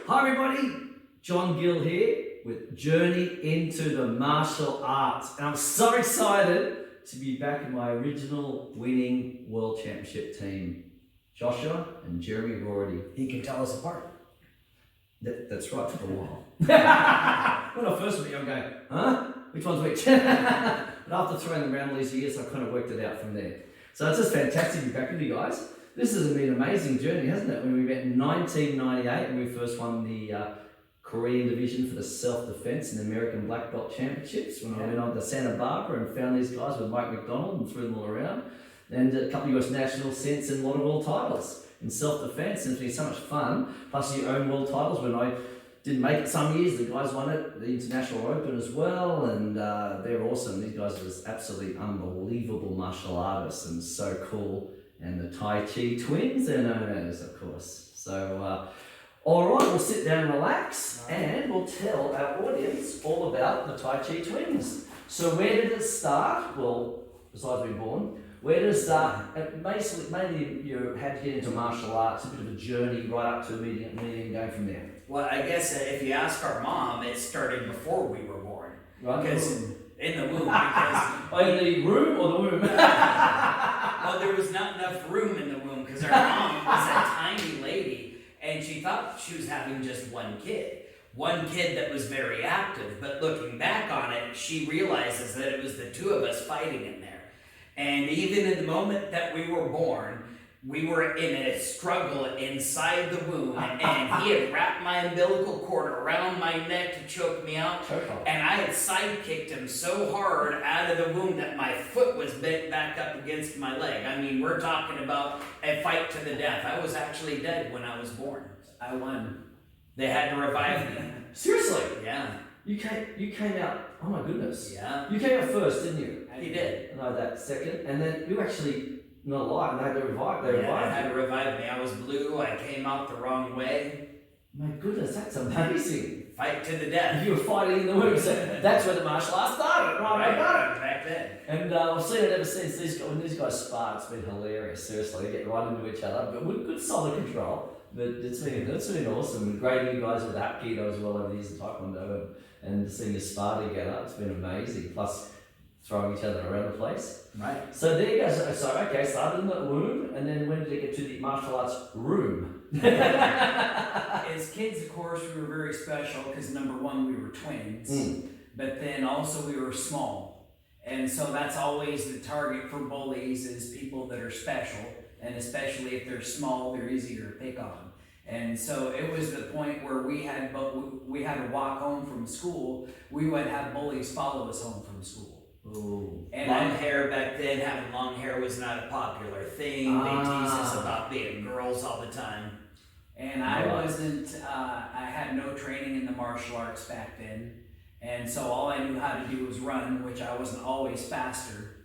Hi everybody, John Gill here with Journey into the Martial Arts, and I'm so excited to be back in my original winning World Championship team, Joshua and Jeremy Roarty. He can tell us apart. That's right, for a while. When I first met you, I'm going, huh? Which one's which? But after throwing them around all these years, I kind of worked it out from there. So it's just fantastic to be back with you guys. This has been an amazing journey, hasn't it? When we met in 1998 and we first won the Korean division for the self-defense in the American Black Belt Championships, when I went on to Santa Barbara and found these guys with Mike McDonald and threw them all around. And a couple of US national cents and a lot of world titles in self-defense, and it's been so much fun. Plus you own world titles. When I didn't make it some years, the guys won it, the International Open as well, and they're awesome. These guys are just absolutely unbelievable martial artists and so cool. And the Tai Chi Twins, they're known as, of course. So, all right, we'll sit down and relax, and we'll tell our audience all about the Tai Chi Twins. So where did it start? Well, besides being born, where did it start? Basically, mainly you had to get into martial arts, a bit of a journey right up to a meeting and going from there. Well, I guess if you ask our mom, it started before we were born. Right. Because in the womb. Because in the room or the womb? well, there was not enough room in the womb because our mom was a tiny lady and she thought she was having just one kid. One kid that was very active, but looking back on it, she realizes that it was the two of us fighting in there. And even in the moment that we were born, we were in a struggle inside the womb, and he had wrapped my umbilical cord around my neck to choke me out, and I had sidekicked him so hard out of the womb that my foot was bent back up against my leg. I mean, we're talking about a fight to the death. I was actually dead when I was born. I won. They had to revive me. Seriously? Yeah. You came out, oh my goodness. Yeah. You came out first, didn't you? He did. I know that second, and then you actually not alive, and they had to revive. They had to revive me. I was blue. I came out the wrong way. My goodness, that's amazing. Fight to the death. You were fighting in the womb, so that's where the martial arts started, right? I got it. Back then. And I've seen it ever since. When these guys spar, it's been hilarious. Seriously, they get right into each other, but with good solid control. But it's been awesome. Great you guys with Hapkido as well over the years in Taekwondo and seeing you spar together. It's been amazing. Plus throwing each other around the place. Right. So there you go. So okay, started in the womb, and then when did it get to the martial arts room? As kids, of course, we were very special because number one, we were twins, but then also we were small. And so that's always the target for bullies is people that are special. And especially if they're small, they're easier to pick on. And so it was the point where we had to walk home from school. We would have bullies follow us home from school. Ooh. And long hair back then, having long hair was not a popular thing. They teased us about being girls all the time. And I wasn't, I had no training in the martial arts back then. And so all I knew how to do was run, which I wasn't always faster.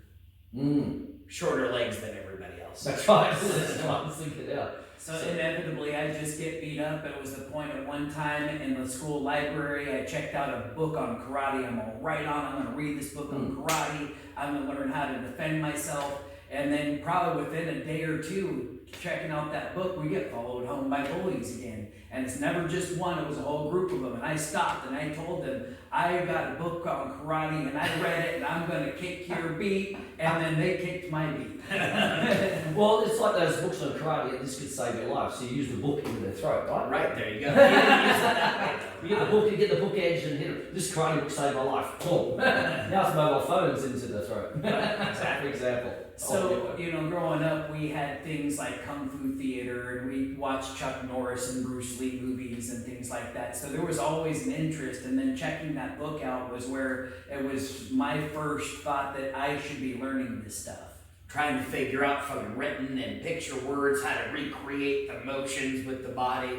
Shorter legs than everybody else. That's right. That's what I was thinking out. So inevitably, I'd just get beat up. It was the point at one time in the school library, I checked out a book on karate. I'm all right on. I'm going to read this book on karate. I'm going to learn how to defend myself. And then probably within a day or two, checking out that book, we get followed home by bullies again. And it's never just one, it was a whole group of them. And I stopped and I told them, I got a book on karate and I read it and I'm going to kick your beat. And then they kicked my beat. Well, it's like those books on karate, and this could save your life. So you use the book into their throat, right? Right, there you go. You didn't use it that way. You get the book, you get the book edge and hit it. This karate book saved my life. Boom. Now it's mobile phones into the throat. For example. So, growing up, we had things like Kung Fu theater, and we watched Chuck Norris and Bruce Lee movies and things like that. So there was always an interest, and then checking that book out was where it was my first thought that I should be learning this stuff. Trying to figure out from written and picture words how to recreate the motions with the body.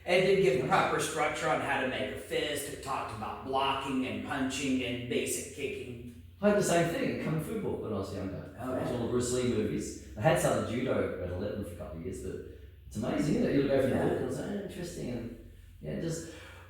It did give proper structure on how to make a fist. It talked about blocking and punching and basic kicking. I had the same thing in Kung Fu book when I was younger. I watched all the Bruce Lee movies. I had started judo at 11 for a couple of years, but it's amazing, isn't it? You'll go from the book and it's interesting. And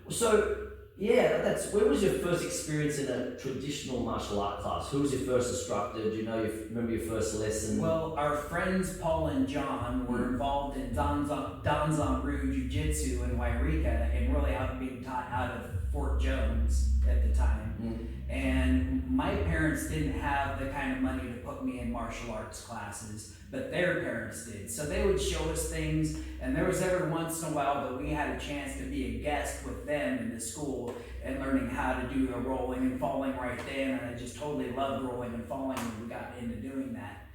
so Yeah, where was your first experience in a traditional martial art class? Who was your first instructor? Do you remember your first lesson? Well, our friends Paul and John were involved in Danzanryu Jiu-Jitsu in Wairika and really being taught out of Fort Jones at the time. And my parents didn't have the kind of money to put me in martial arts classes, but their parents did. So they would show us things, and there was every once in a while that we had a chance to be a guest with them in the school and learning how to do the rolling and falling right then. And I just totally loved rolling and falling when we got into doing that.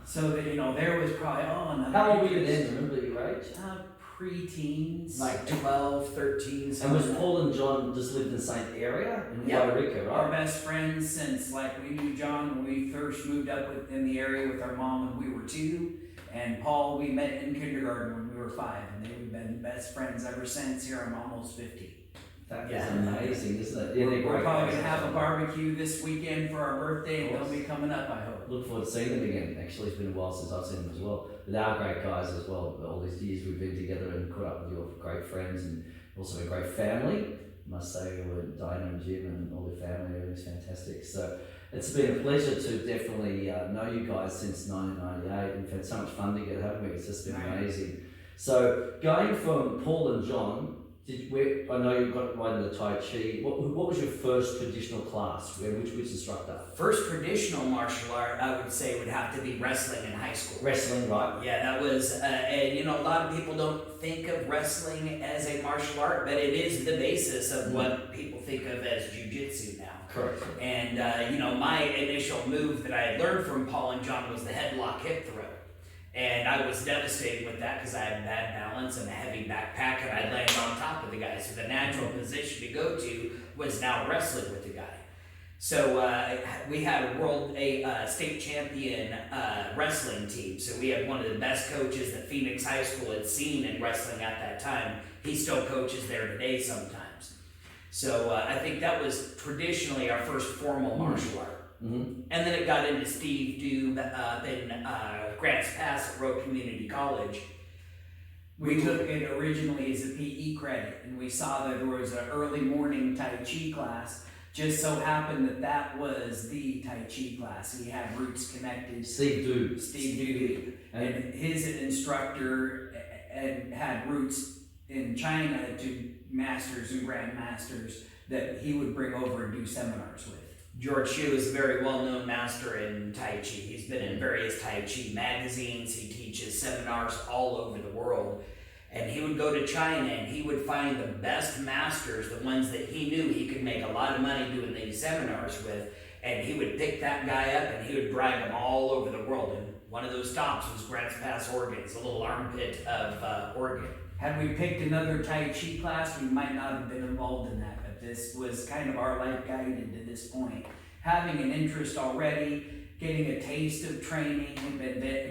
So that, there was probably, how old were you then? Remember your age? Pre-teens. Like 12, 13. And was Paul and John just lived in the same area in Wairika, right? Our best friends since we knew John when we first moved up in the area with our mom when we were 2, and Paul we met in kindergarten when we were 5, and they've been best friends ever since. Here I'm almost 50. That is amazing, isn't it? Yeah, we're probably going to have a barbecue this weekend for our birthday, and they'll be coming up, I hope. Look forward to seeing them again. Actually, it's been a while since I've seen them as well. But they are great guys as well. All these years we've been together and caught up with your great friends and also a great family. I must say, Diana and Jim and all their family, everything's fantastic. So it's been a pleasure to definitely know you guys since 1998. We've had so much fun together, haven't we? It's just been amazing. So going from Paul and John, I know you got right into Tai Chi. What was your first traditional class? Which instructor? First traditional martial art, I would say, would have to be wrestling in high school. Wrestling, right? Yeah, that was, and a lot of people don't think of wrestling as a martial art, but it is the basis of what people think of as jiu-jitsu now. Correct. And, my initial move that I had learned from Paul and John was the headlock hip throw. And I was devastated with that because I had bad balance and a heavy backpack, and I'd land on top of the guy. So the natural position to go to was now wrestling with the guy. So we had a state champion wrestling team. So we had one of the best coaches that Phoenix High School had seen in wrestling at that time. He still coaches there today sometimes. So I think that was traditionally our first formal martial art. And then it got into Steve Dube up in Grants Pass at Road Community College. We took it originally as a PE credit, and we saw that there was an early morning Tai Chi class. Just so happened that was the Tai Chi class. He had roots connected. Steve Dube. Steve Dube. And his instructor had roots in China to masters and grandmasters that he would bring over and do seminars with. George Hsu is a very well-known master in Tai Chi. He's been in various Tai Chi magazines. He teaches seminars all over the world. And he would go to China and he would find the best masters, the ones that he knew he could make a lot of money doing these seminars with. And he would pick that guy up and he would drag them all over the world. And one of those stops was Grants Pass, Oregon. It's a little armpit of Oregon. Had we picked another Tai Chi class, we might not have been involved in that. This was kind of our life guided to this point. Having an interest already, getting a taste of training,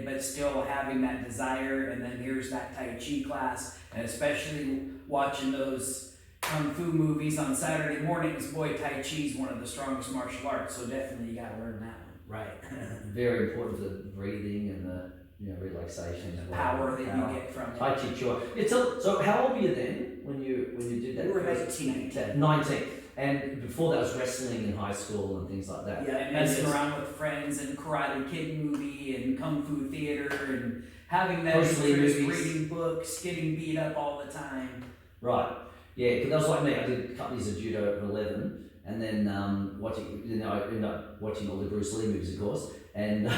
but still having that desire, and then here's that Tai Chi class, and especially watching those Kung Fu movies on Saturday mornings. Boy, Tai Chi is one of the strongest martial arts, so definitely you gotta learn that one. Right. Very important for the breathing and the relaxation. The power that you get from it. Tai Chi Chuan. So how old were you then when you did that? We were 19. 19. And before that was wrestling in high school and things like that. Yeah, and messing around with friends and Karate Kid movie and Kung Fu theater and having that interest, reading books, getting beat up all the time. Right. Yeah, because that was like me. I did a couple years of judo at 11. And then I ended up watching all the Bruce Lee movies, of course. And I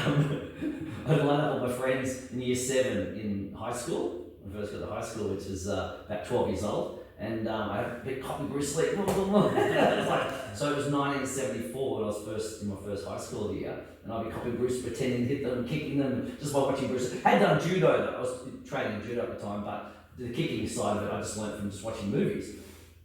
lined up all my friends in year 7 in high school. I first got to high school, which was about 12 years old. And I had a big copy of Bruce Lee. So it was 1974 when I was in my first high school year. And I'd be copying Bruce, pretending to hit them, kicking them, just by watching Bruce. I had done judo, though. I was training in judo at the time, but the kicking side of it I just learned from just watching movies.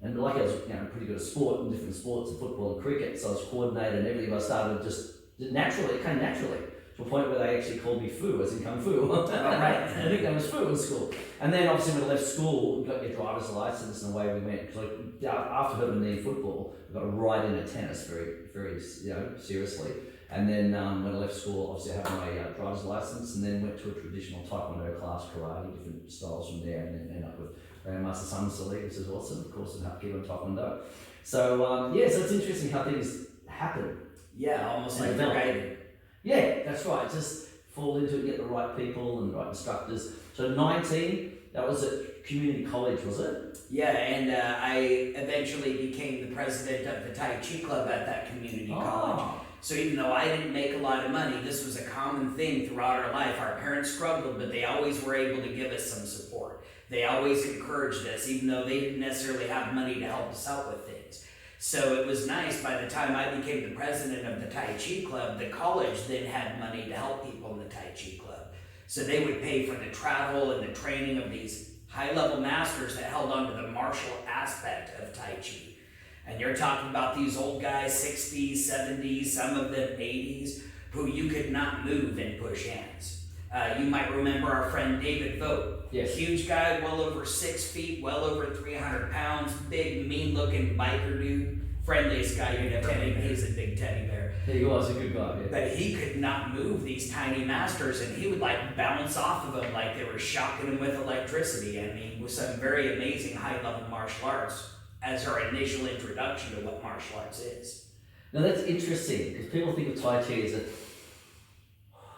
And like I was pretty good at sport and different sports, football and cricket, so I was coordinated and everything. I started just naturally, it came naturally, to a point where they actually called me Fu, as in Kung Fu. Right. I think that was Fu in school. And then obviously when I left school, we got your driver's license and away we went. Because after hurting my knee in football, I got right into tennis very, very seriously. And then when I left school, obviously I had my driver's license, and then went to a traditional Taekwondo class, karate, different styles from there, and then ended up with Grandmaster Sun Sali, which is awesome, of course, and Hapkido Taekwondo. So so it's interesting how things happen. Yeah, almost like develop. guided. Yeah, that's right. Just fall into it, get the right people and the right instructors. So 19, that was at community college, was it? Yeah, and I eventually became the president of the Tai Chi club at that community college. So even though I didn't make a lot of money, this was a common thing throughout our life. Our parents struggled, but they always were able to give us some support. They always encouraged us, even though they didn't necessarily have money to help us out with things. So it was nice. By the time I became the president of the Tai Chi club, the college then had money to help people in the Tai Chi club. So they would pay for the travel and the training of these high-level masters that held on to the martial aspect of Tai Chi. And you're talking about these old guys, 60s, 70s, some of them 80s, who you could not move and push hands. You might remember our friend David Vogt. Yes. Huge guy, well over 6 feet, well over 300 pounds, big, mean-looking biker dude. Friendliest guy you'd ever meet. He's a big teddy bear. He was a good guy, yeah. But he could not move these tiny masters, and he would like bounce off of them like they were shocking him with electricity. I mean, with some very amazing high-level martial arts as our initial introduction to what martial arts is. Now that's interesting, because people think of Tai Chi as a...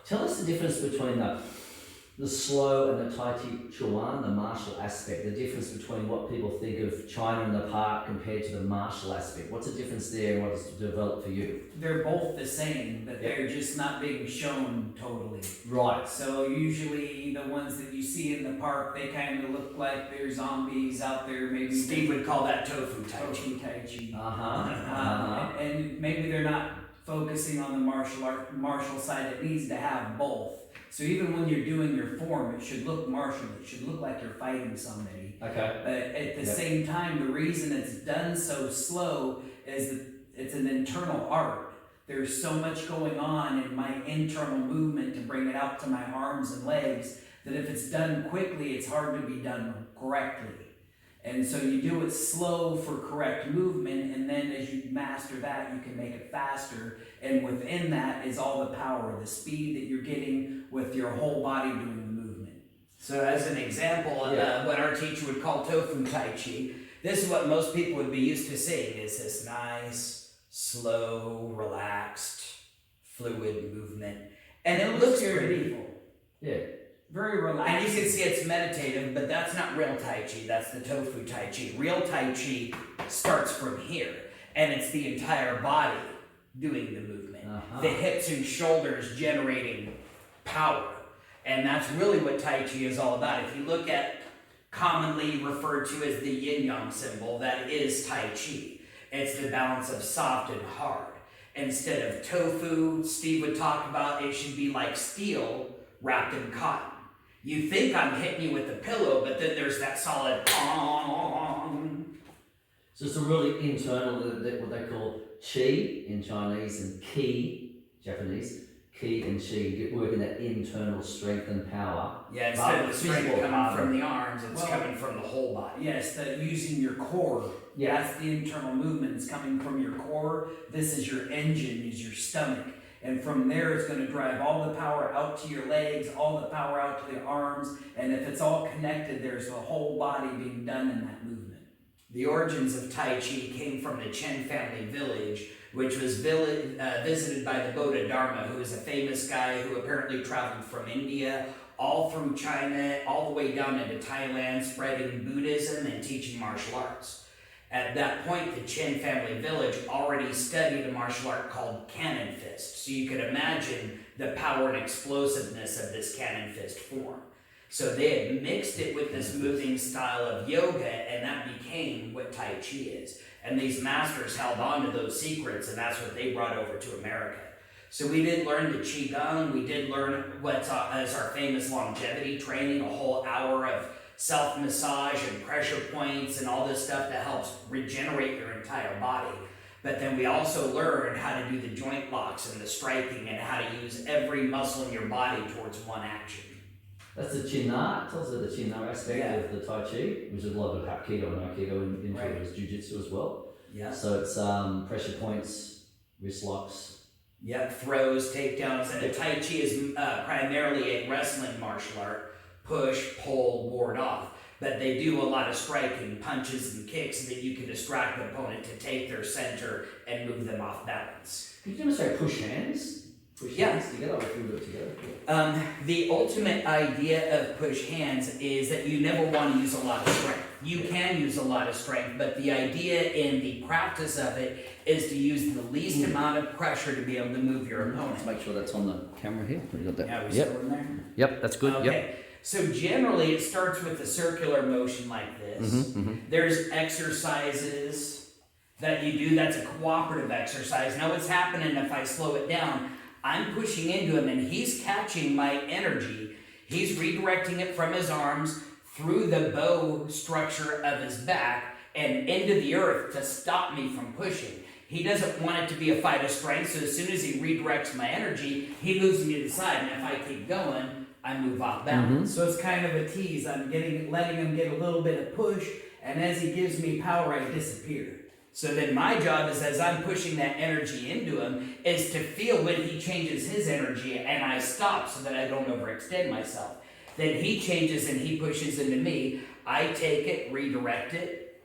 Tell us the difference between the slow and the Tai Chi Chuan, the martial aspect, the difference between what people think of China in the park compared to the martial aspect. What's the difference there and what has developed for you? They're both the same, but they're just not being shown totally. Right. So usually the ones that you see in the park, they kind of look like they're zombies out there. Maybe Steve would call that tofu tai chi. Tofu Tai Chi. And maybe they're not focusing on the martial side. It needs to have both. So even when you're doing your form, it should look martial. It should look like you're fighting somebody. Okay. But at the same time, the reason it's done so slow is that it's an internal art. There's so much going on in my internal movement to bring it out to my arms and legs that if it's done quickly, it's hard to be done correctly. And so you do it slow for correct movement, and then as you master that, you can make it faster. And within that is all the power, the speed that you're getting with your whole body doing the movement. So as an example, what our teacher would call tofu tai chi, this is what most people would be used to seeing, is this nice, slow, relaxed, fluid movement. And it looks pretty beautiful. Yeah. Very relaxed. And you can see it's meditative, but that's not real Tai Chi, that's the tofu Tai Chi. Real Tai Chi starts from here, and it's the entire body doing the movement. The hips and shoulders generating power. And that's really what Tai Chi is all about. If you look at commonly referred to as the yin-yang symbol, that is Tai Chi. It's the balance of soft and hard. Instead of tofu, Steve would talk about it should be like steel wrapped in cotton. You think I'm hitting you with a pillow, but then there's that solid So it's a really internal, what they call chi in Chinese and ki, Japanese, ki and chi. You work in that internal strength and power. Yeah, instead of the strength coming from the arms, it's coming from the whole body. Yes, that using your core. Yeah. That's the internal movement. It's coming from your core. This is your engine, is your stomach. And from there, it's going to drive all the power out to your legs, all the power out to the arms. And if it's all connected, there's the whole body being done in that movement. The origins of Tai Chi came from the Chen family village, which was visited by the Buddha Dharma, who is a famous guy who apparently traveled from India, all through China, all the way down into Thailand, spreading Buddhism and teaching martial arts. At that point, the Chen family village already studied a martial art called cannon fist. So you could imagine the power and explosiveness of this cannon fist form. So they had mixed it with this moving style of yoga, and that became what Tai Chi is. And these masters held on to those secrets, and that's what they brought over to America. So we did learn the Qigong, we did learn what's as our famous longevity training, a whole hour of self-massage and pressure points and all this stuff that helps regenerate your entire body. But then we also learned how to do the joint locks and the striking and how to use every muscle in your body towards one action. That's the Chin-Na. Tell us about the Chin-Na aspect of the Tai Chi, which is a lot of Hapkido and Aikido in Jiu-Jitsu as well. Yeah. So it's pressure points, wrist locks, Yep, throws, takedowns, and Tai Chi is primarily a wrestling martial art. Push, pull, ward off. But they do a lot of striking, punches, and kicks so that you can distract the opponent to take their center and move them off balance. Could you demonstrate push hands? Push hands together, or if we do it together? The ultimate idea of push hands is that you never want to use a lot of strength. You can use a lot of strength, but the idea in the practice of it is to use the least amount of pressure to be able to move your opponent. Let's make sure that's on the camera here. We got that. Yeah, we Yep. still in there? Yep, that's good. Okay. Yep. So generally it starts with a circular motion like this. There's exercises that you do. That's a cooperative exercise. Now what's happening if I slow it down, I'm pushing into him and he's catching my energy. He's redirecting it from his arms through the bow structure of his back and into the earth to stop me from pushing. He doesn't want it to be a fight of strength, so as soon as he redirects my energy, he moves me to the side, and if I keep going, I move off balance. So it's kind of a tease. I'm letting him get a little bit of push, and as he gives me power, I disappear. So then my job is, as I'm pushing that energy into him, is to feel when he changes his energy and I stop so that I don't overextend myself. Then he changes and he pushes into me. I take it, redirect it.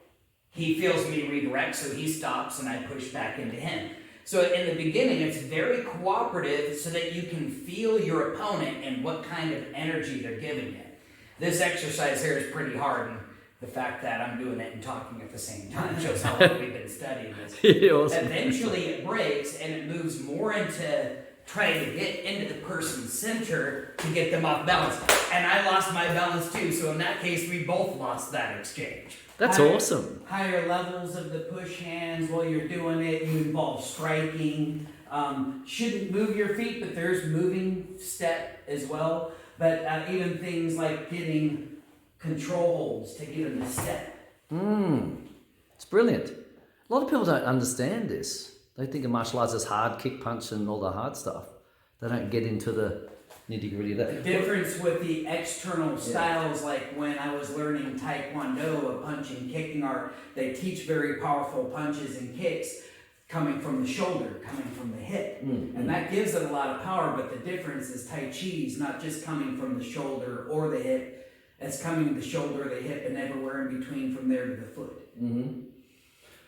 He feels me redirect, so he stops and I push back into him. So in the beginning, it's very cooperative so that you can feel your opponent and what kind of energy they're giving you. This exercise here is pretty hard, and the fact that I'm doing it and talking at the same time shows how long we've been studying this. Awesome. Eventually it breaks and it moves more into trying to get into the person's center to get them off balance. And I lost my balance too, so in that case we both lost that exchange. That's awesome. Higher levels of the push hands while you're doing it, you involve striking. Shouldn't move your feet, but there's moving step as well. But even things like getting control holds to get them to step. It's brilliant. A lot of people don't understand this. They think of martial arts as hard kick, punch, and all the hard stuff. They don't get into the nitty-gritty of that. The difference with the external styles, like when I was learning Taekwondo, a punching kicking art, they teach very powerful punches and kicks coming from the shoulder, coming from the hip. And that gives it a lot of power, but the difference is Tai Chi is not just coming from the shoulder or the hip, it's coming the shoulder, the hip, and everywhere in between from there to the foot.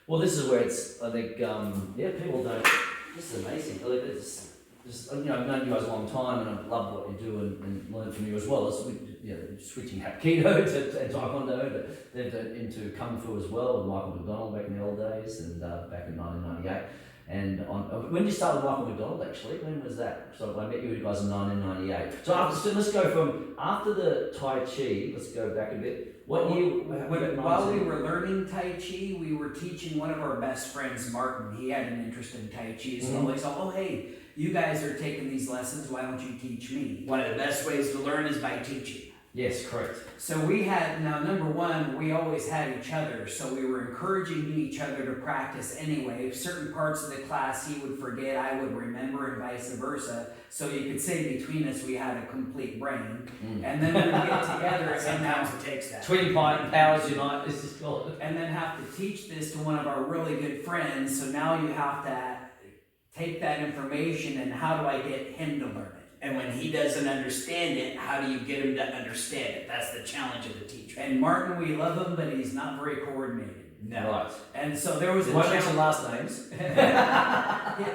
Well, this is where it's, I think, people don't, this is amazing. It's just, I've known you guys a long time, and I love what you do and learn from you as well. It's, switching Hapkido to Taekwondo, but they've done into Kung Fu as well with Michael McDonald back in the old days and back in 1998. And when did you start with Michael McDonald actually? When was that? So I met you guys in 1998. So let's go from after the Tai Chi, let's go back a bit. What year? While we were learning Tai Chi, we were teaching one of our best friends, Martin. He had an interest in Tai Chi as well. He said, oh hey, you guys are taking these lessons, why don't you teach me? One of the best ways to learn is by teaching. Yes, correct. So we had, now number one, we always had each other, so we were encouraging each other to practice anyway. Certain parts of the class he would forget, I would remember, and vice versa. So you could say between us we had a complete brain. And then we would get together and Sometimes it takes that. Twin powers unite, this is called. and then have to teach this to one of our really good friends. So now you have to take that information and how do I get him to learn it? And when he doesn't understand it, how do you get him to understand it? That's the challenge of the teacher. And Martin, we love him, but he's not very coordinated. No. Right. And so there was a Won't mention challenge. last names.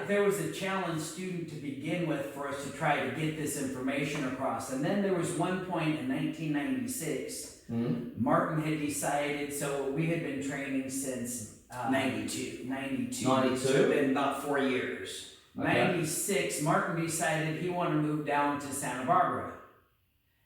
There was a challenge student to begin with for us to try to get this information across. And then there was one point in 1996, Martin had decided, so we had been training since 92. 92. 92? So it's been about 4 years. Okay. 96, Martin decided he wanted to move down to Santa Barbara.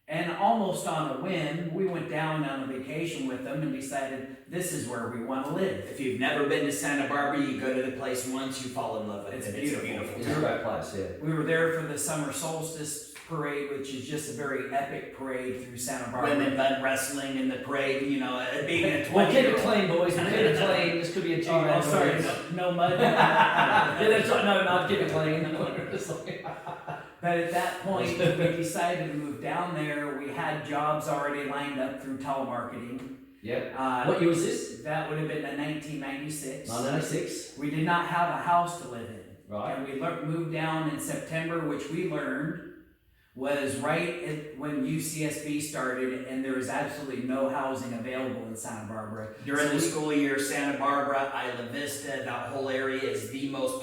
And almost on a whim, we went down on a vacation with them and decided this is where we want to live. If you've never been to Santa Barbara, you go to the place once, you fall in love with it. It's It's a beautiful. beautiful It's a town. great place, yeah. We were there for the summer solstice parade, which is just a very epic parade through Santa Barbara. Women bud wrestling in the parade, it being a 20 Well, keep it clean, boys. Keep it clean. This could be a two Oh, sorry, no mud. Yeah, that's right. No, no, keep it clean. But at that point, we decided to move down there. We had jobs already lined up through telemarketing. Yeah. What year was this? That would have been in 1996. 1996. We did not have a house to live in. Right. And we moved down in September, which we learned was when UCSB started, and there was absolutely no housing available in Santa Barbara. During the school year, Santa Barbara, Isla Vista, that whole area is the most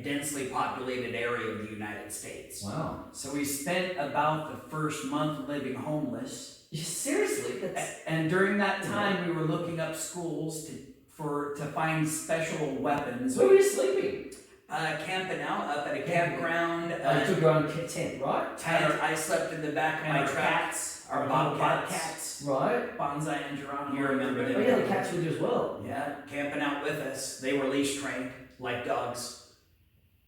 densely populated area of the United States. Wow. So we spent about the first month living homeless. Seriously? And during that time, we were looking up schools to find special weapons. Where were you sleeping? Camping out up at a campground. You took your own tent, right? I slept in the back of my truck. Our bobcats. Right. Bonsai and Geronimo. You remember them? Oh yeah, the cats with you as well. Yeah, camping out with us. They were leash trained like dogs.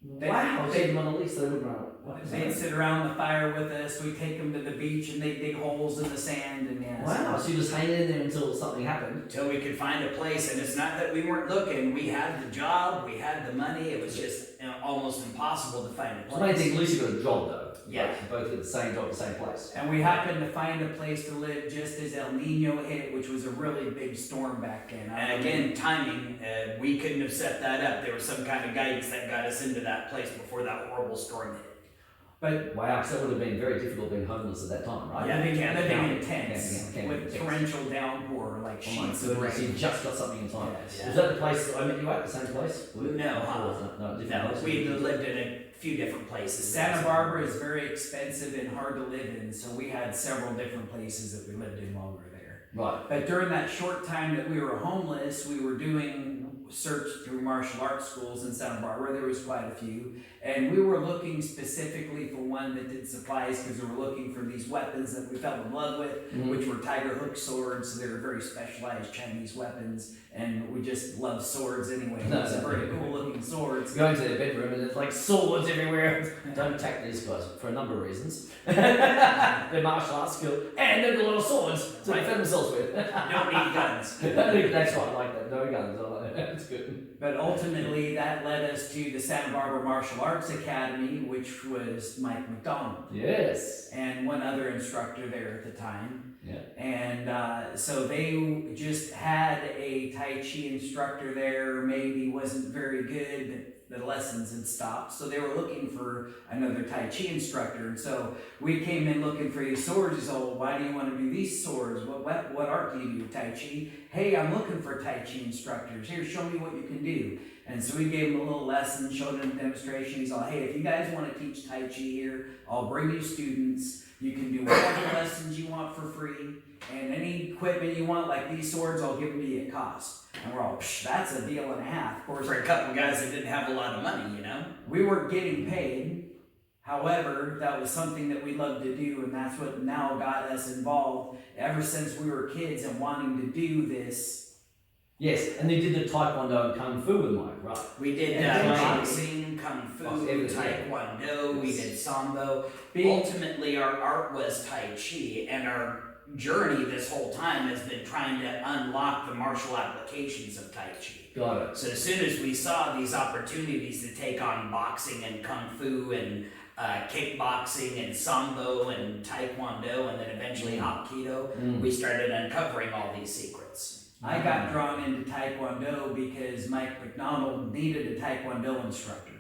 Wow. They didn't on the lease, they would run. They'd sit around the fire with us. We'd take them to the beach and they'd dig holes in the sand and yeah. Wow, so you just hanging in there until something happened. Until we could find a place, and it's not that we weren't looking. We had the job, we had the money. It was just almost impossible to find a So I place. think at least you got a job though. Yeah. Like, you both did the same job, the same place. And we happened to find a place to live just as El Nino hit, which was a really big storm back then. And again, timing, we couldn't have set that up. There was some kind of guidance that got us into that place before that horrible storm hit. But Wow, so it would have been very difficult being homeless at that time, right? Yeah, living camping in tents camping with tents. torrential downpour, like Oh my sheets of goodness, you rain. just got something in time. Yes. Was that the place that I met you at, the same place? No, Or was it- no, different No, place? we lived in a few different places. Santa Barbara is very expensive and hard to live in, so we had several different places that we lived in while we were there. Right. But during that short time that we were homeless, we were doing search through martial arts schools in Santa Barbara. There was quite a few. And we were looking specifically for one that did supplies because we were looking for these weapons that we fell in love with, Mhm. which were tiger hook swords. So they were very specialized Chinese weapons. And we just love swords anyway. No, It's no. very cool looking swords. Go into their bedroom and there's like swords everywhere. Don't attack these guys for a number of reasons. They're martial arts skilled and they've got a lot of swords to defend themselves with. Don't need guns. That's right, I like that. No guns. I like that. That's good. But ultimately, that led us to the Santa Barbara Martial Arts Academy, which was Mike McDonald Yes. and one other instructor there at the time. Yeah. And so they just had a Tai Chi instructor there, maybe wasn't very good, but the lessons had stopped. So they were looking for another Tai Chi instructor. And so we came in looking for these swords. So why do you want to do these swords? What art do you do? Tai Chi? Hey, I'm looking for Tai Chi instructors. Here, show me what you can do. And so we gave him a little lesson, showed him a demonstration. He's like, hey, if you guys want to teach Tai Chi here, I'll bring you students. You can do whatever lessons you want for free. And any equipment you want, like these swords, I'll give them to you at cost. And we're all, that's a deal and a half. Of course, For a couple guys that didn't have a lot of money, you know? we weren't getting paid. However, that was something that we loved to do, and that's what now got us involved ever since we were kids and wanting to do this. Yes, and they did the Taekwondo and Kung Fu with Mike, right? We did And boxing, kung fu, everything. taekwondo, we did sambo. Big- Ultimately, our art was Tai Chi, and our journey this whole time has been trying to unlock the martial applications of Tai Chi. Got it. So as soon as we saw these opportunities to take on boxing and kung fu and kickboxing and sambo and taekwondo and then eventually hapkido, we started uncovering all these secrets. I got drawn into Taekwondo because Mike McDonald needed a Taekwondo instructor.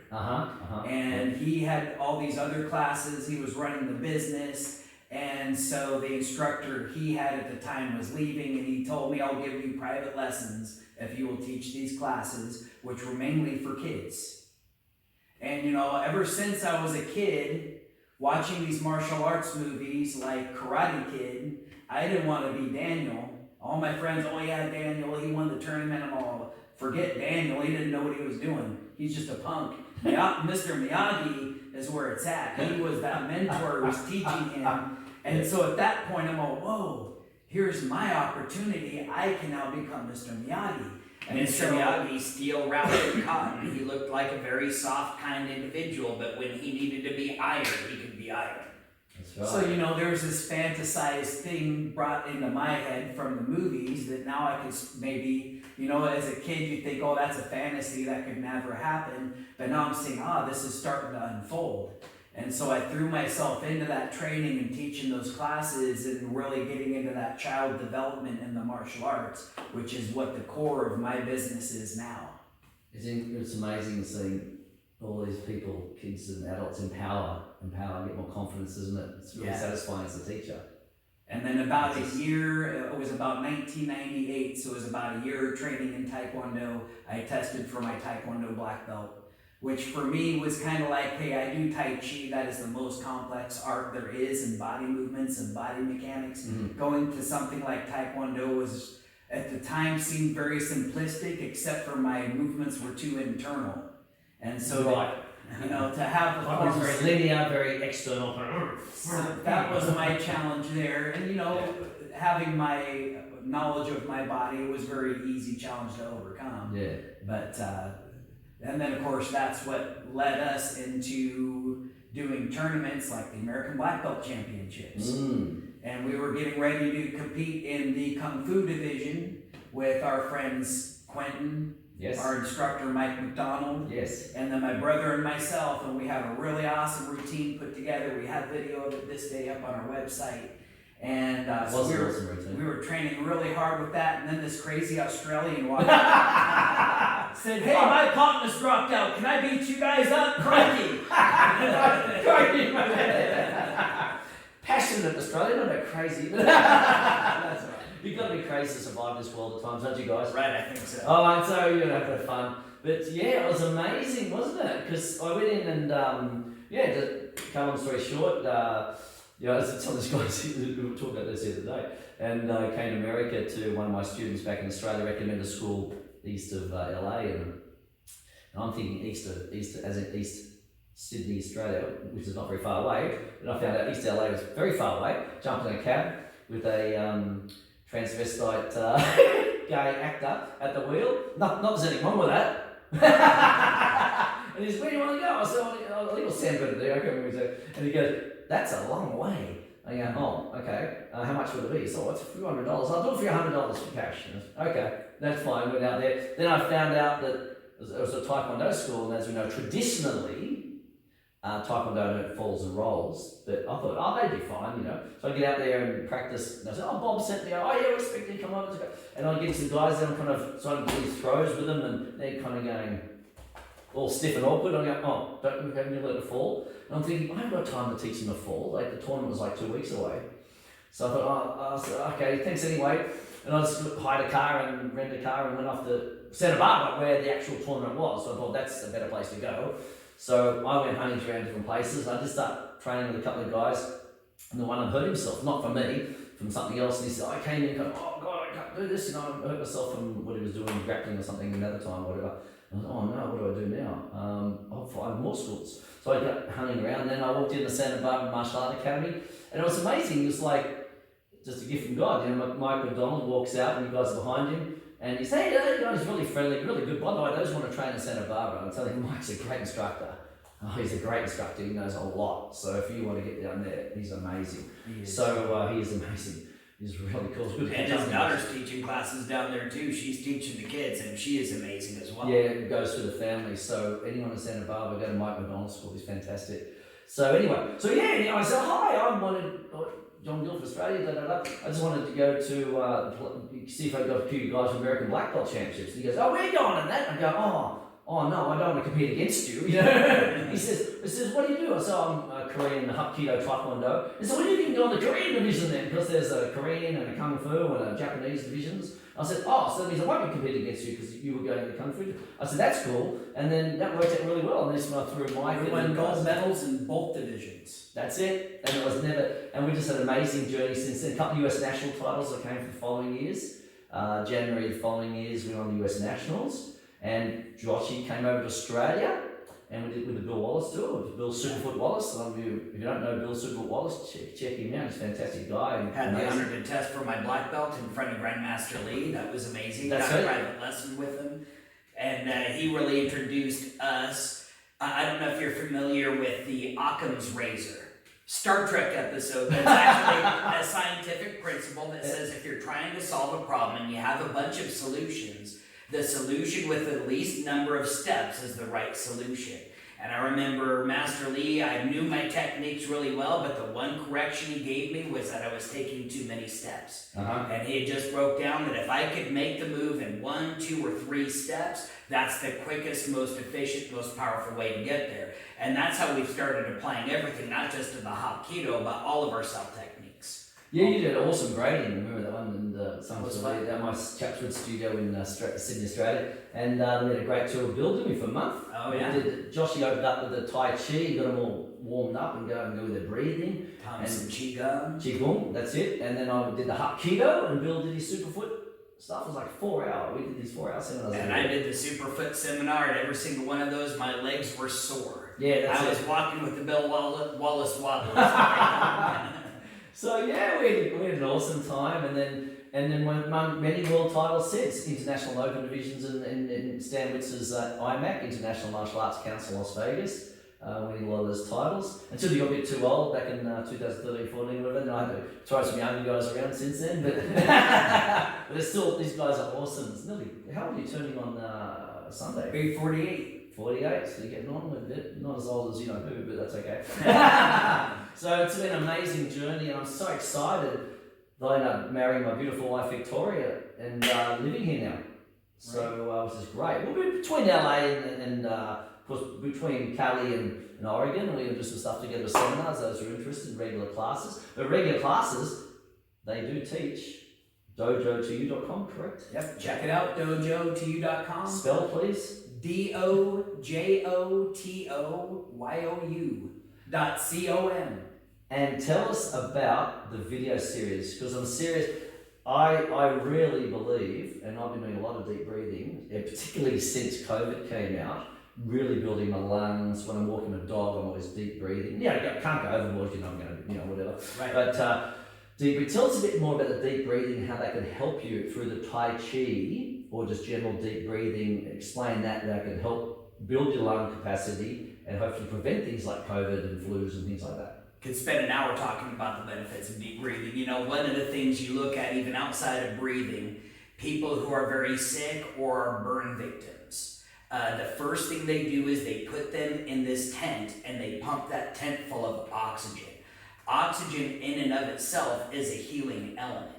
And he had all these other classes, he was running the business, and so the instructor he had at the time was leaving, and he told me, I'll give you private lessons if you will teach these classes, which were mainly for kids. And you know, ever since I was a kid, watching these martial arts movies like Karate Kid, I didn't want to be Daniel. All my friends, oh yeah, Daniel, he won the tournament. I'm all, forget Daniel, he didn't know what he was doing. He's just a punk. Mr. Miyagi is where it's at. He was that mentor who was teaching him. And so at that point, I'm all, whoa, here's my opportunity. I can now become Mr. Miyagi. And Mr. so, Miyagi, steel wrapped in cotton. He looked like a very soft, kind individual, but when he needed to be iron, he could be iron. That's right. So, you know, there's this fantasized thing brought into my head from the movies that now I could maybe, you know, as a kid, you think, oh, that's a fantasy, that could never happen. But now I'm saying, this is starting to unfold. And so I threw myself into that training and teaching those classes and really getting into that child development in the martial arts, which is what the core of my business is now. It's amazing seeing all these people, kids and adults empower, get more confidence, isn't it? It's really satisfying as a teacher. And then about a year, it was about 1998, so it was about a year of training in Taekwondo. I tested for my Taekwondo black belt, which for me was kind of like, hey, I do Tai Chi, that is the most complex art there is in body movements and body mechanics. Mm-hmm. Going to something like Taekwondo was, at the time, seemed very simplistic, except for my movements were too internal. And so, you know, to have the It was very linear, very external. so that was my challenge there. And, you know, having my knowledge of my body, it was a very easy challenge to overcome. Yeah. But, and then, of course, that's what led us into doing tournaments like the American Black Belt Championships. And we were getting ready to compete in the Kung Fu division with our friends Quentin, our instructor Mike McDonald, and then my brother and myself, and we have a really awesome routine put together. We have video of it this day up on our website. And so we were training really hard with that, and then this crazy Australian walked up, said, hey, my partner's dropped out, can I beat you guys up? Crikey! Passionate Australian, not that crazy. That's all right. You've got to be crazy to survive this world at times, don't you guys? Right, I think so. Oh, and so you're going to have fun. But yeah, it was amazing, wasn't it? Because I went in and, to cut a long story short, you know, I was telling this guy, we were talking about this the other day, and I came to America to one of my students back in Australia, recommended a school east of LA, and I'm thinking east Sydney, Australia, which is not very far away, and I found out East LA was very far away. Jumped in a cab with a transvestite gay actor at the wheel. Not there's anything wrong with that. And he said, where do you want to go? I said, I think it was San Bernardino, I can't remember what he said. And he goes, that's a long way. I go, oh, okay. How much would it be? He said, oh, it's a few $100. I'll do it for you $100 for cash. Okay, that's fine. Went out there. Then I found out that it was a Taekwondo school, and as we know, traditionally, Taekwondo falls and rolls, but I thought, oh, they'd be fine, you know. So I get out there and practice, and I said, oh, Bob sent me, oh yeah, we're expecting to come on, let's go. And I get some guys there, I'm kind of starting to do these throws with them, and they're kind of going all stiff and awkward. I go, oh, don't we have to let it fall? And I'm thinking, I haven't got time to teach them to fall. Like, the tournament was like 2 weeks away. So I thought, I said, okay, thanks anyway. And I just hired a car and rented a car and went off to Santa Barbara, where the actual tournament was. So I thought, that's a better place to go. So I went hunting around different places. I just started training with a couple of guys, and the one had hurt himself, not from me, from something else. And he said, I came in and go, oh God, I can't do this. You know, I hurt myself from what he was doing, grappling or something another time, or whatever. And I was, oh no, what do I do now? I'll find more schools. So I got hunting around. Then I walked in the Santa Barbara Martial Art Academy, and it was amazing. It was like just a gift from God. You know, Mike McDonald walks out, and you guys are behind him. And he said, hey, you know, he's really friendly, really good. By the way, I just want to train in Santa Barbara. I'm telling him, Mike's a great instructor. Oh, he's a great instructor. He knows a lot. So if you want to get down there, he's amazing. He is amazing. He's really cool. It's good to and his daughter's teaching classes down there too. She's teaching the kids, and she is amazing as well. Yeah, it goes through the family. So anyone in Santa Barbara, go to Mike McDonald's school. He's fantastic. So anyway, I said, hi, I'm John Guilford, Australia, I just wanted to go to see if I got a few guys from American Black Belt Championships. And he goes, oh, we're going to that. And I go, oh no, I don't want to compete against you. You know? He says, what do you do? I said, I'm a Korean Hapkido Taekwondo. He said, well, you can go in the Korean division then, because there's a Korean and a Kung Fu and a Japanese divisions. I said, oh, so that means I won't be competing against you because you were going to the Kung Fu. I said, that's cool. And then that worked out really well. And this when I threw my We won gold medals in both divisions. That's it. And it was and we just had an amazing journey since then. A couple of US national titles that came for the following years. January the following years, we won the US Nationals. And Joshy came over to Australia, and we did with the Bill Wallace tour, with Bill Superfoot Wallace. Some of you, if you don't know Bill Superfoot Wallace, check him out. He's a fantastic guy. And had the honor to test for my black belt in front of Grandmaster Lee. That was amazing. That's Got a private lesson with him, and he really introduced us. I don't know if you're familiar with the Occam's razor. Star Trek episode, there's actually a scientific principle that says if you're trying to solve a problem and you have a bunch of solutions, the solution with the least number of steps is the right solution. And I remember Master Lee, I knew my techniques really well, but the one correction he gave me was that I was taking too many steps. And he had just broke down that if I could make the move in 1, 2, or 3 steps, that's the quickest, most efficient, most powerful way to get there. And that's how we started applying everything, not just to the Hapkido, but all of our self-techniques. Yeah, you did awesome grading. Remember that one? And someone was at my Chapter studio in Sydney, Australia, and we had a great tour building me for a month. Oh yeah. Joshy opened up with the Tai Chi, got them all warmed up and go with their breathing. And some Qigong. Qigong, that's it. And then I did the Hapkido, and Bill did his Superfoot stuff. It was like 4 hours. We did these 4 hour seminars. And I did the Superfoot seminar, and every single one of those, my legs were sore. Yeah, that's I was walking with the Bill Wallace wobbles. So yeah, we had an awesome time, and then won many world titles since international open divisions in Stan Witz's IMAC, International Martial Arts Council, Las Vegas, winning a lot of those titles until you got a bit too old back in 2013-14, whatever. And I had to throw some younger guys around since then, but but it's still, these guys are awesome. It's nearly, how old are you turning on Sunday? Big 48. 48, so you're getting on with it. Not as old as you know who, but that's okay. So it's been an amazing journey, and I'm so excited that I ended up marrying my beautiful wife Victoria and living here now. So which is great. We'll be between LA and of course between Cali and Oregon, and we're going to do some stuff together, seminars, those who are interested in regular classes. But regular classes, they do teach. dojo2u.com, correct? Yep, check it out, dojo2u.com. Spell, please. DOJOTOYOU.com. And tell us about the video series, because I'm serious. I really believe, and I've been doing a lot of deep breathing, and particularly since COVID came out, really building my lungs. When I'm walking my dog, I'm always deep breathing. Yeah, I can't go overboard, I'm going to, whatever. Right. But deep, tell us a bit more about the deep breathing and how that can help you through the Tai Chi, or just general deep breathing. Explain that can help build your lung capacity and hopefully prevent things like COVID and flus and things like that. Could spend an hour talking about the benefits of deep breathing. One of the things you look at even outside of breathing, people who are very sick or are burn victims, the first thing they do is they put them in this tent and they pump that tent full of oxygen. Oxygen in and of itself is a healing element.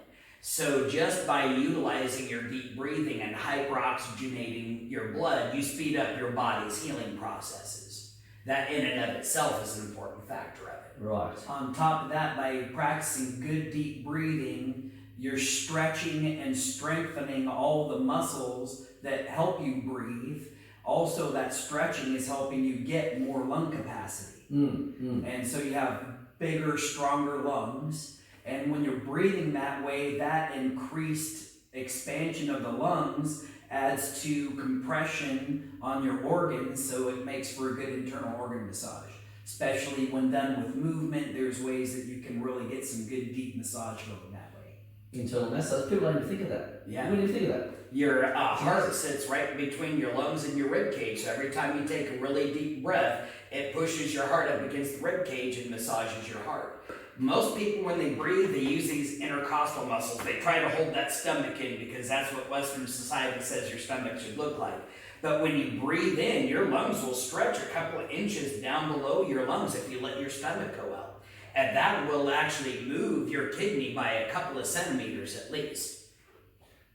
So just by utilizing your deep breathing and hyperoxygenating your blood, you speed up your body's healing processes. That in and of itself is an important factor of it. Right. On top of that, by practicing good deep breathing, you're stretching and strengthening all the muscles that help you breathe. Also, that stretching is helping you get more lung capacity. And so you have bigger, stronger lungs. And when you're breathing that way, that increased expansion of the lungs adds to compression on your organs, so it makes for a good internal organ massage. Especially when done with movement, there's ways that you can really get some good deep massage going that way. Internal massage, people don't even think of that. Yeah. When do you think of that? Your heart sits right between your lungs and your rib cage, so every time you take a really deep breath, it pushes your heart up against the rib cage and massages your heart. Most people, when they breathe, they use these intercostal muscles. They try to hold that stomach in because that's what Western society says your stomach should look like. But when you breathe in, your lungs will stretch a couple of inches down below your lungs if you let your stomach go out. And that will actually move your kidney by a couple of centimeters at least.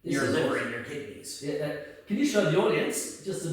Your liver and your kidneys. Yeah, can you show the audience just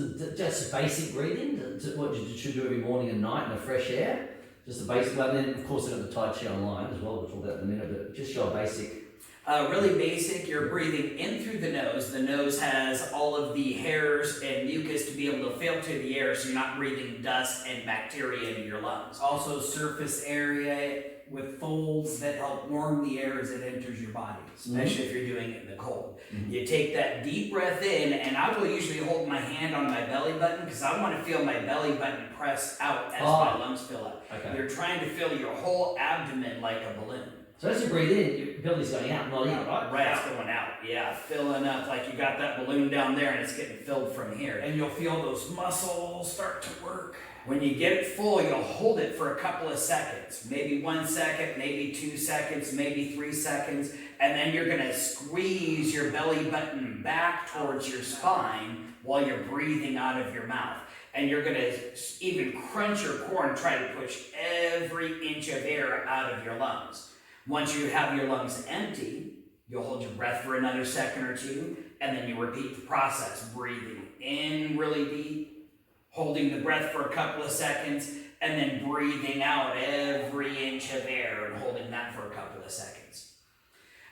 basic breathing, what you should do every morning and night in the fresh air? Just the basic one, and then of course they've got the Tai Chi online as well, we'll talk about in a minute, but just show a basic. Really basic, you're breathing in through the nose. The nose has all of the hairs and mucus to be able to filter the air so you're not breathing dust and bacteria into your lungs. Also surface area with folds that help warm the air as it enters your body. Especially if you're doing it in the cold. You take that deep breath in, and I will usually hold my hand on my belly button because I want to feel my belly button press out as my lungs fill up. Okay. You're trying to fill your whole abdomen like a balloon. So as you breathe in, your belly's going out, not in, right? Right, it's going out. Yeah, filling up like you got that balloon down there and it's getting filled from here. And you'll feel those muscles start to work. When you get it full, you'll hold it for a couple of seconds. Maybe 1 second, maybe 2 seconds, maybe 3 seconds. and then you're gonna squeeze your belly button back towards your spine while you're breathing out of your mouth. And you're gonna even crunch your core and try to push every inch of air out of your lungs. Once you have your lungs empty, you'll hold your breath for another second or two, and then you repeat the process, breathing in really deep, holding the breath for a couple of seconds, and then breathing out every inch of air and holding that for a couple of seconds.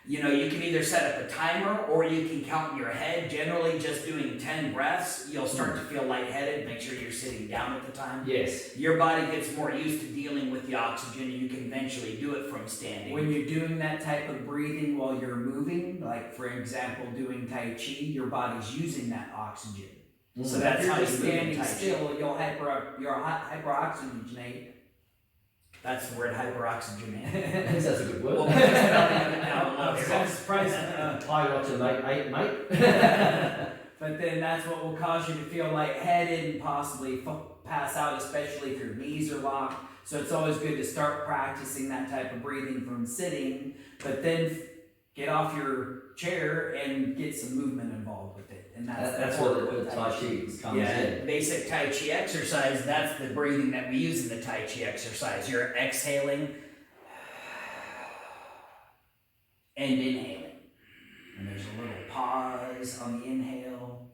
You know, you can either set up a timer or you can count in your head. Generally, just doing 10 breaths, you'll start to feel lightheaded. Make sure you're sitting down at the time. Yes. Your body gets more used to dealing with the oxygen, and you can eventually do it from standing. When you're doing that type of breathing while you're moving, like for example doing Tai Chi, your body's using that oxygen. So that's how you're you just move in standing Tai Chi. still, you'll hyperoxygenate. That's the word hyperoxygenate. I think that's a good word. Well, put the spelling of it down below. I'm surprised. Hyperoxygenate, mate. But then that's what will cause you to feel lightheaded and possibly pass out, especially if your knees are locked. So it's always good to start practicing that type of breathing from sitting, but then get off your chair and get some movement involved with it. And That's where the Tai Chi comes in. Basic Tai Chi exercise, that's the breathing that we use in the Tai Chi exercise. You're exhaling and inhaling. And there's a little pause on the inhale,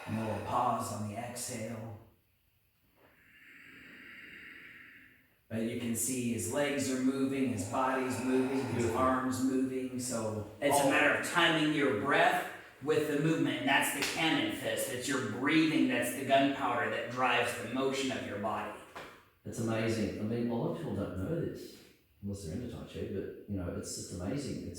and a little pause on the exhale. But you can see his legs are moving, his body's moving, his arms moving, so it's a matter of timing your breath with the movement, and that's the cannon fist. It's your breathing that's the gunpowder that drives the motion of your body. It's amazing. I mean, a lot of people don't know this unless they're into Tai Chi, but you know, it's just amazing.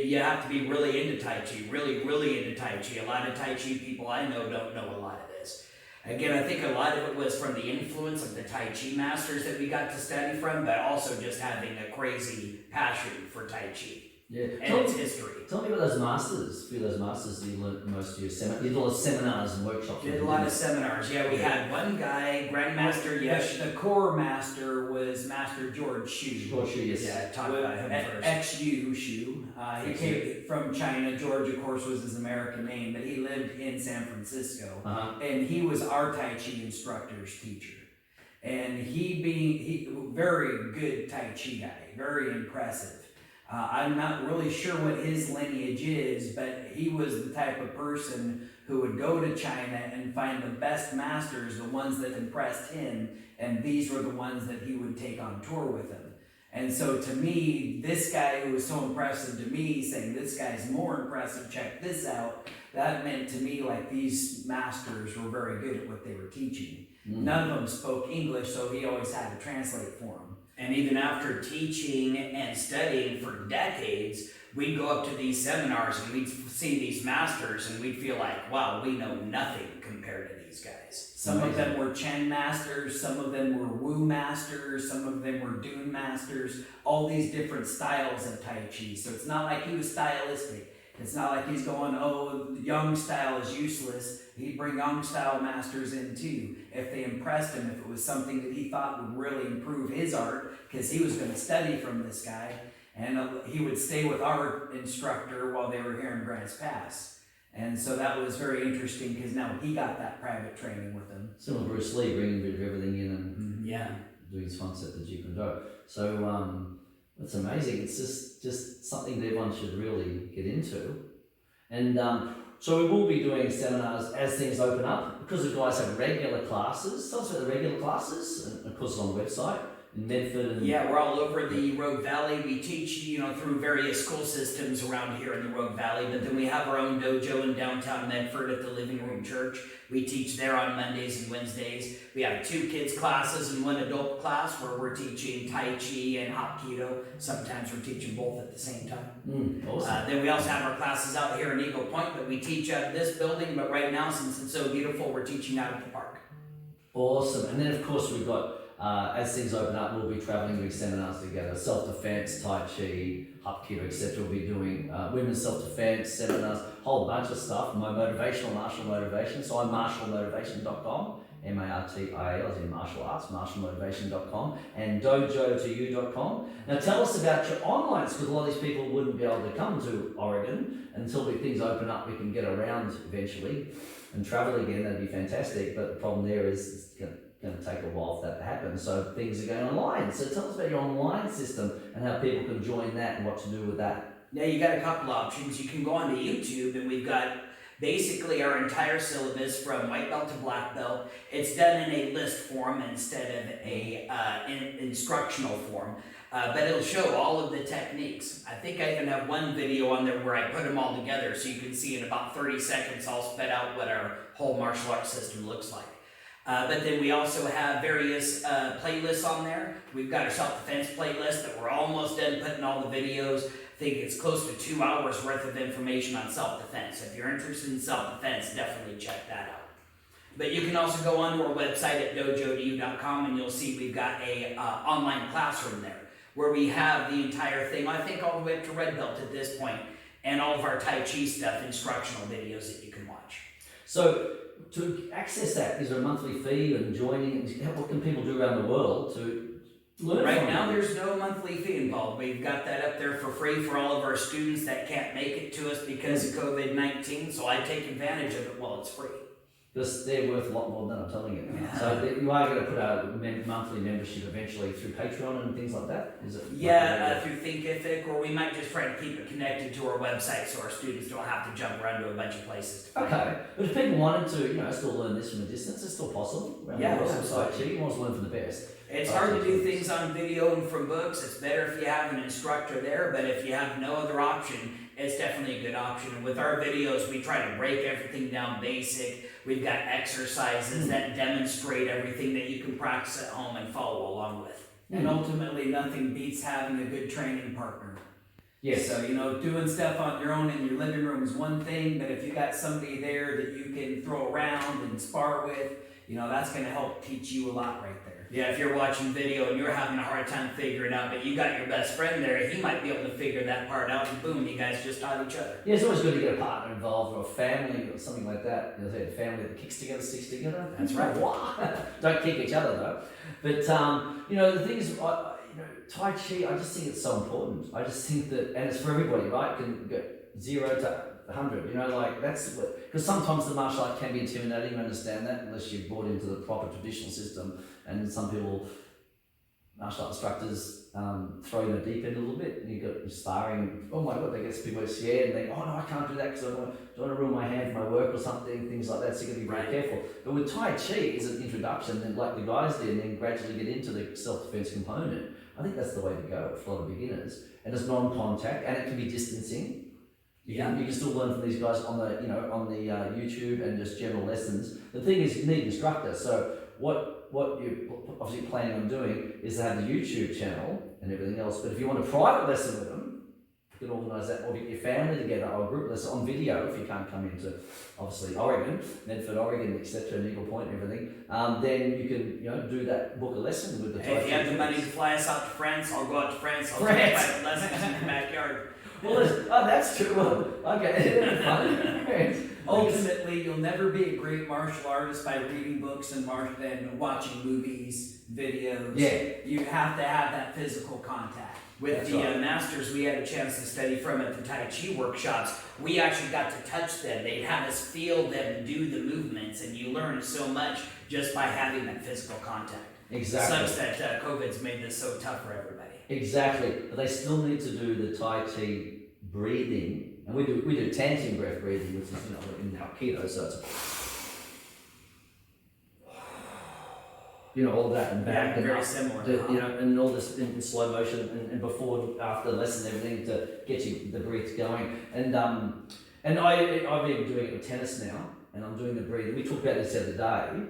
You have to be really into Tai Chi, really into Tai Chi. A lot of Tai Chi people I know don't know a lot of this. Again, I think a lot of it was from the influence of the Tai Chi masters that we got to study from, but also just having a crazy passion for Tai Chi and its history. Tell me about those masters. A few of those masters that you learned most of your seminars. You did a lot of seminars and workshops. Did a lot of seminars. Yeah, we had one guy, Grandmaster Yesh. The core master was Master George Shu. George Shu, yes. Yeah, talk about him first. XU Shu. He came from China. George, of course, was his American name, but he lived in San Francisco. And he was our Tai Chi instructor's teacher. And he very good Tai Chi guy, very impressive. I'm not really sure what his lineage is, but he was the type of person who would go to China and find the best masters, the ones that impressed him, and these were the ones that he would take on tour with him. And so to me, this guy who was so impressive to me, saying this guy's more impressive, check this out, that meant to me like these masters were very good at what they were teaching. None of them spoke English, so he always had to translate for them. And even after teaching and studying for decades, we'd go up to these seminars and we'd see these masters and we'd feel like, wow, we know nothing compared to these guys. Some of them were Chen masters, some of them were Wu masters, some of them were Dun masters, all these different styles of Tai Chi. So it's not like he was stylistic. It's not like he's going, oh, Yang style is useless. He'd bring Yang style masters in too. If they impressed him, if it was something that he thought would really improve his art, because he was going to study from this guy, and he would stay with our instructor while they were here in Grants Pass. And so that was very interesting because now he got that private training with him. Similar to Bruce Lee, bringing a bit of everything in and doing his concept of Jeet Kune Do. So it's amazing. It's just something that everyone should really get into. And so we will be doing seminars as things open up, because the guys have regular classes. Tell us about the regular classes, and of course it's on the website in Medford. And yeah, we're all over the Rogue Valley. We teach, through various school systems around here in the Rogue Valley, but then we have our own dojo in downtown Medford at the Living Room Church. We teach there on Mondays and Wednesdays. We have 2 kids classes and 1 adult class where we're teaching Tai Chi and Hapkido. Sometimes we're teaching both at the same time. Awesome. Then we also have our classes out here in Eagle Point, but we teach out of this building, but right now, since it's so beautiful, we're teaching out at the park. Awesome. And then of course we've got, as things open up, we'll be traveling, doing seminars together, self-defense, Tai Chi, Hapkido, etc. We'll be doing women's self-defense seminars, whole bunch of stuff. My motivational, martial motivation. So I'm martialmotivation.com, MARTIAL as in martial arts, martialmotivation.com, and dojo2u.com. Now tell us about your online, because a lot of these people wouldn't be able to come to Oregon until things open up. We can get around eventually and travel again. That'd be fantastic. But the problem there is it's going to take a while for that to happen. So things are going online. So tell us about your online system and how people can join that and what to do with that. Now you got a couple options. You can go onto YouTube, and we've got basically our entire syllabus from white belt to black belt. It's done in a list form instead of a instructional form, but it'll show all of the techniques. I think I even have one video on there where I put them all together so you can see in about 30 seconds I'll spit out what our whole martial arts system looks like. But then we also have various playlists on there. We've got a self-defense playlist that we're almost done putting all the videos. I think it's close to 2 hours worth of information on self-defense. So if you're interested in self-defense, definitely check that out. But you can also go onto our website at dojo2u.com, and you'll see we've got a online classroom there where we have the entire thing, I think all the way up to red belt at this point, and all of our Tai Chi stuff, instructional videos that you can watch. So to access that, is there a monthly fee and joining? What can people do around the world to learn Right from now, it? there's no monthly fee involved. We've got that up there for free for all of our students that can't make it to us because of COVID-19, so I take advantage of it while it's free. Because they're worth a lot more than I'm telling you. Yeah. So you are going to put a monthly membership eventually through Patreon and things like that? Is it? Yeah, through Thinkific, or we might just try to keep it connected to our website so our students don't have to jump around to a bunch of places. Okay, but if people wanted to, still learn this from a distance, it's still possible. Yeah, Tai Chi, absolutely. you want to learn from the best. It's hard to do things on video and from books. It's better if you have an instructor there, but if you have no other option, it's definitely a good option. And with our videos, we try to break everything down basic. We've got exercises that demonstrate everything that you can practice at home and follow along with. And ultimately, nothing beats having a good training partner. Yes. So, doing stuff on your own in your living room is one thing, but if you got somebody there that you can throw around and spar with, that's going to help teach you a lot right there. Yeah, if you're watching video and you're having a hard time figuring out, but you got your best friend there, he might be able to figure that part out, and boom, you guys just taught each other. Yeah, it's always good to get a partner involved or a family or something like that. A family that kicks together, sticks together. That's right. Don't kick each other though. But the thing is, Tai Chi, I just think it's so important. I just think that, and it's for everybody, right? It can go 0 to 100. That's what, because sometimes the martial art can be intimidating. You understand that unless you're brought into the proper traditional system. And some people, martial art instructors, throw you in the deep end a little bit. And you got your sparring. Oh my God, they get people scared and they, oh no, I can't do that because I don't want to ruin my hand for my work or something. Things like that. So you got to be very careful. But with Tai Chi, is an introduction, and like the guys did, and then gradually get into the self-defense component. I think that's the way to go for a lot of beginners. And it's non-contact, and it can be distancing. You can still learn from these guys on the YouTube and just general lessons. The thing is, you need an instructor. So what you're obviously planning on doing is to have the YouTube channel and everything else. But if you want a private lesson with them, you can organise that, or get your family together, or a group lesson on video if you can't come into obviously Oregon, Medford, Oregon, etc., and Eagle Point and everything. Then you can do that, book a lesson with the Tai Chi. If you have the money to fly us out to France, I'll go out to France. I'll take private lessons in the backyard. Well, that's true. Well, okay. Fun. Ultimately, you'll never be a great martial artist by reading books and watching movies, videos. Yeah. You have to have that physical contact. With the masters we had a chance to study from at the Tai Chi workshops, we actually got to touch them. They'd have us feel them do the movements, and you learn so much just by having that physical contact. Exactly. Sucks that COVID's made this so tough for everybody. Exactly, but they still need to do the Tai Chi breathing, and we do Tanting breath breathing, which is in Aikido, so it's all that and back and very up, similar. and all this in slow motion and before, after the lesson, everything to get you the breath going, and I've been doing it with tennis now, and I'm doing the breathing. We talked about this the other day.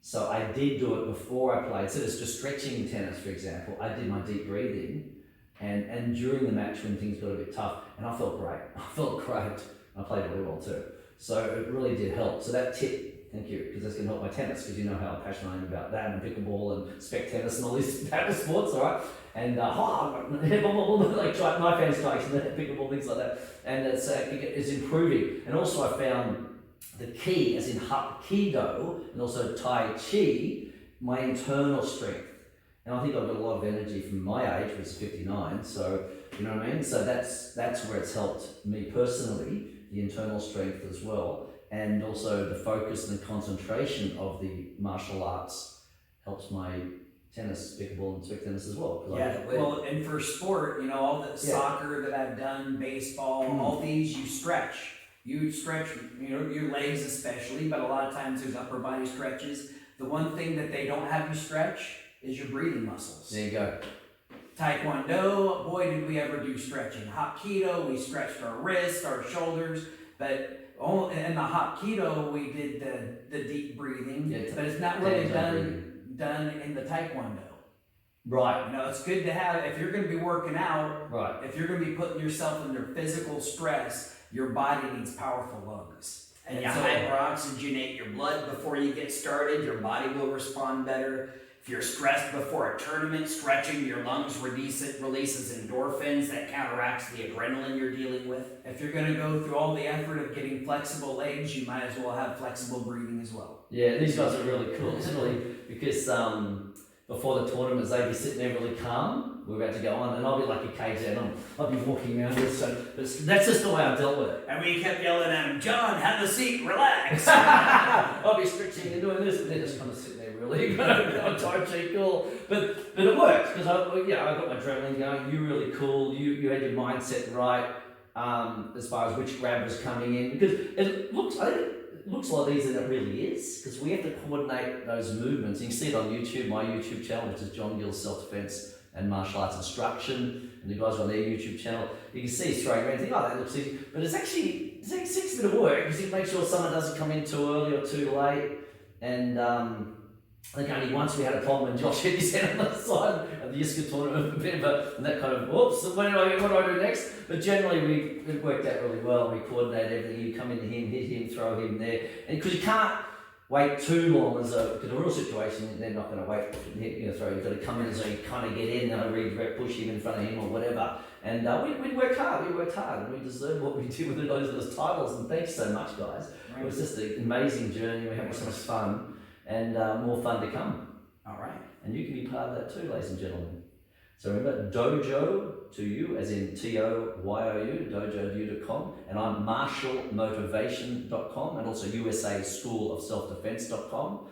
So I did do it before I played. So it's just stretching tennis, for example. I did my deep breathing, and during the match when things got a bit tough, and I felt great. I played really well too. So it really did help. So that tip, thank you, because that's going to help my tennis, because you know how passionate I am about that, and pickleball and spec tennis and all these paddle sports, all right? And like knife hand strikes and pickleball, things like that. And it's improving. And also I found the ki, as in Hapkido, and also Tai Chi, my internal strength. And I think I've got a lot of energy from my age, which is 59, so, you know what I mean? So that's where it's helped me personally, the internal strength as well, and also the focus and the concentration of the martial arts helps my tennis, pickleball and stick tennis as well. Yeah, well, and for sport, all the soccer that I've done, baseball, all these, you stretch. You stretch, your legs especially, but a lot of times there's upper body stretches. The one thing that they don't have you stretch is your breathing muscles. There you go. Taekwondo, boy, did we ever do stretching. Hapkido, we stretched our wrists, our shoulders, but in the Hapkido, we did the deep breathing, but it's not really done in the Taekwondo. Right. It's good to have, if you're going to be working out, right. if you're going to be putting yourself under physical stress, your body needs powerful lungs. And you hyperoxygenate your blood before you get started, your body will respond better. If you're stressed before a tournament, stretching your lungs releases endorphins that counteracts the adrenaline you're dealing with. If you're going to go through all the effort of getting flexible legs, you might as well have flexible breathing as well. Yeah, these guys are really cool, because before the tournaments, they'd be sitting there really calm. We're about to go on, and I'll be like a cage and I'll be walking around with, so that's just the way I've dealt with it. And we kept yelling at him, John, have a seat, relax. I'll be stretching and doing this, and they're just kind of sitting there really, Tai Chi cool. But it works, because I got my adrenaline going, you're really cool, you had your mindset right, as far as which grab was coming in, because it looks a lot easier than it really is, because we have to coordinate those movements. You can see it on YouTube, my YouTube channel, which is John Gill's Self-Defense and Martial Arts Instruction, and the guys on their YouTube channel. You can see he's throwing around and think, that looks easy. But it takes a bit of work, because you make sure someone doesn't come in too early or too late. And I think only once we had a problem when Josh hit his head on the side of the ISCA tournament, and that kind of, whoops, what do I do next? But generally it worked out really well. We coordinated everything. You come into him, hit him, throw him there. And because you can't wait too long because a real situation, they're not going to wait to throw. You've got to come in and so you kind of get in, redirect, push him in front of him or whatever. And we worked hard, and we deserved what we did with those titles. And thanks so much, guys. Right. It was just an amazing journey. We had so much fun, and more fun to come. All right. And you can be part of that too, ladies and gentlemen. So remember, dojo to you, as in TOYOU, dojou.com, and I'm martialmotivation.com, and also USA School of Self-Defense.com.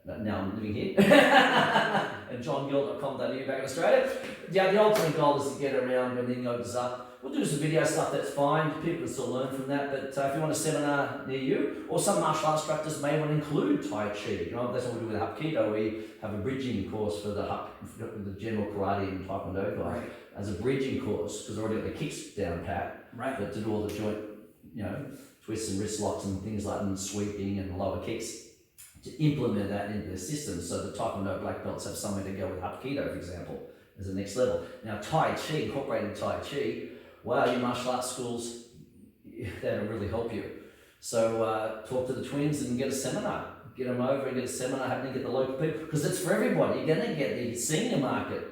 Now I'm living here. And johngill.com.au back in Australia. Yeah, the ultimate goal is to get around when anything opens up. We'll do some video stuff, that's fine. People can still learn from that. But if you want a seminar near you, or some martial arts instructors may want to include Tai Chi. That's what we do with Hapkido. We have a bridging course for the general karate and taekwondo guys, right, as a bridging course, because already got the kicks down pat. Right. But to do all the joint, twists and wrist locks and things like that, and sweeping and lower kicks, to implement that into the system, so the taekwondo black belts have somewhere to go with Hapkido, for example, as the next level. Now Tai Chi, incorporating Tai Chi, wow, your martial arts schools, that'll really help you. So talk to the twins and get a seminar. Get them over and get a seminar happening, get the local people, because it's for everybody. You're going to get the senior market,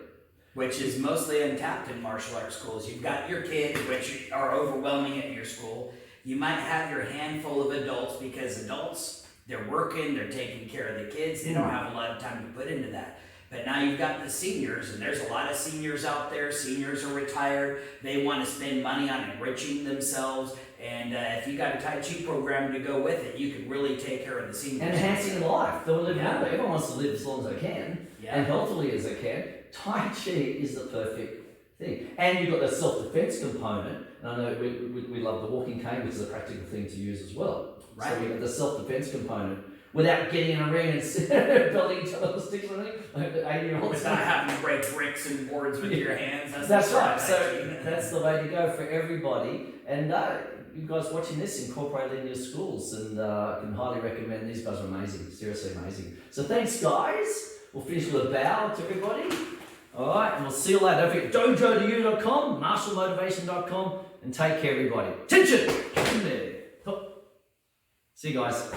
which is mostly untapped in martial arts schools. You've got your kids, which are overwhelming at your school. You might have your handful of adults, because adults, they're working, they're taking care of the kids. They don't have a lot of time to put into that. But now you've got the seniors, and there's a lot of seniors out there. Seniors are retired. They want to spend money on enriching themselves. And if you got a Tai Chi program to go with it, you could really take care of the seniors. And enhancing life. They'll live longer. Everyone wants to live as long as they can, and healthily as they can. Tai Chi is the perfect thing. And you've got the self-defense component. And I know we love the walking cane, which is a practical thing to use as well. Right. So we've got the self-defense component, without getting in a ring and belting each other with sticks or anything, like the 80-year-olds. Without having to break bricks and boards with your hands. That's right. So that's the way to go for everybody. And you guys watching this, incorporate it in your schools, and I can highly recommend. These guys are amazing, seriously amazing. So thanks, guys. We'll finish with a bow to everybody. All right, and we'll see you later. Don't forget dojou.com, martialmotivation.com, and take care, everybody. Attention! See you guys.